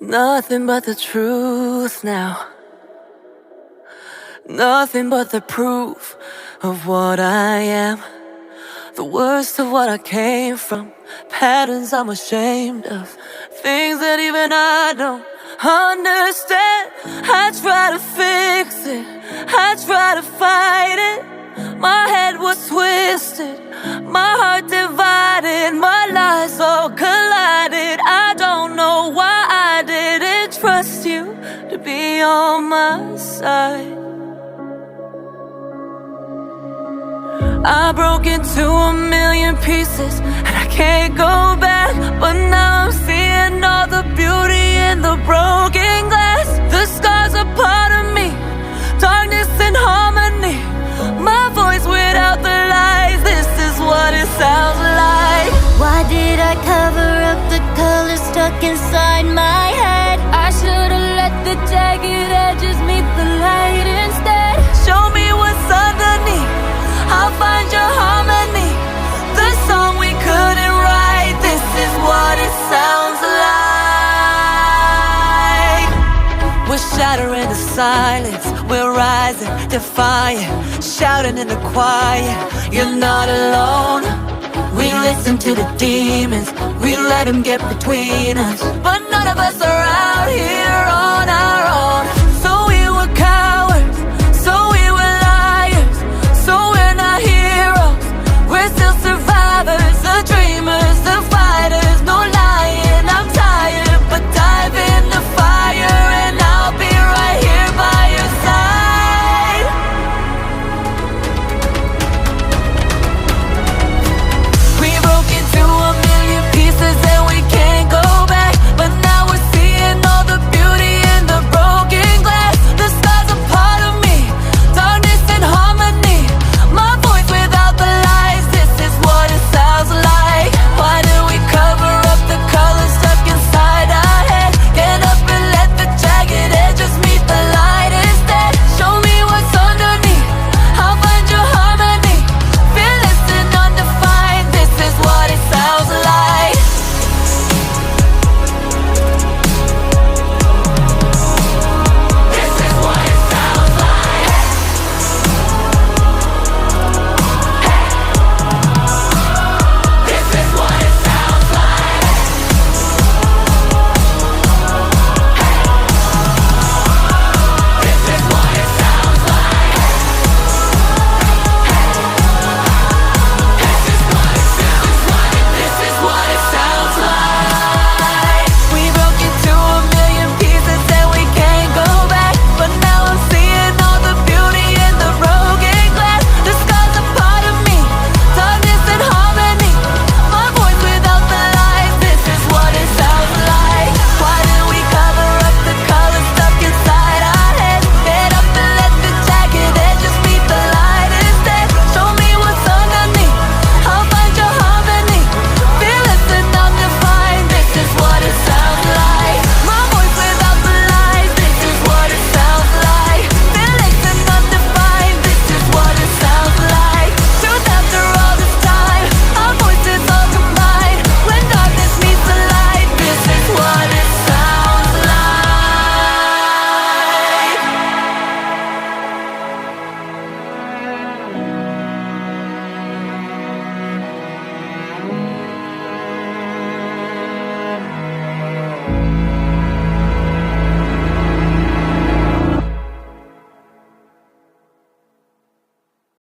Nothing but the truth now. Nothing but the proof of what I am. The worst of what I came from. Patterns I'm ashamed of. Things that even I don't understand. I try to fix it, I try to fight it. My head was twisted, my heart divided, my lies all collided. I don't know why I didn't trust you to be on my side. I broke into a million pieces and I can't go back. But now I'm seeing all the beauty in the broken glass. The scars are part of me, darkness and harmony. My voice without the lies, this is what it sounds like. Why did I cover up the colors stuck inside my head? I should've let the jagged edges meet the light instead. Show me what's underneath, I'll find your harmony. The song we couldn't write, this is what it sounds like. We're shattering the silence, we're rising, defiant, shouting in the quiet. You're not alone. We listen to the demons, we let them get between us. But none of us are out here on our own. So we were cowards, so we were liars, so we're not heroes, we're still survivors, the dreamers, the fighters. No lying, I'm tired, but dive in the fire and I'll be right here by your side. We broke into a million pieces and we can't go back. But now we're seeing all the beauty in the broken glass. The scars are part of me, darkness and harmony. My voice without the lies, this is what it sounds like. Why do we cover up the colors stuck inside our head? Get up and let the jagged edges meet the light instead. Show me what's underneath, I'll find your harmony. Fearless and undefined, this is what it sounds like. This is what it sounds like. This is what it sounds like. This is what it sounds like. This is what it sounds like. We broke into a million pieces and we can't go back. But now I'm seeing all the beauty in the broken glass. The scars are part of me, darkness and harmony. My voice without the lies, this is what it sounds like. Why do we cover up the colors stuck inside our heads? Get up and let the jagged edges meet the light instead. Show me what's underneath, I'll find your harmony. Fearless and undefined, this is what it sounds like. My voice without the lies, this is what it sounds like. Fearless and undefined, this is what it sounds like. Truth after all this time, our voices all combined. When darkness meets the light, this is what it sounds like.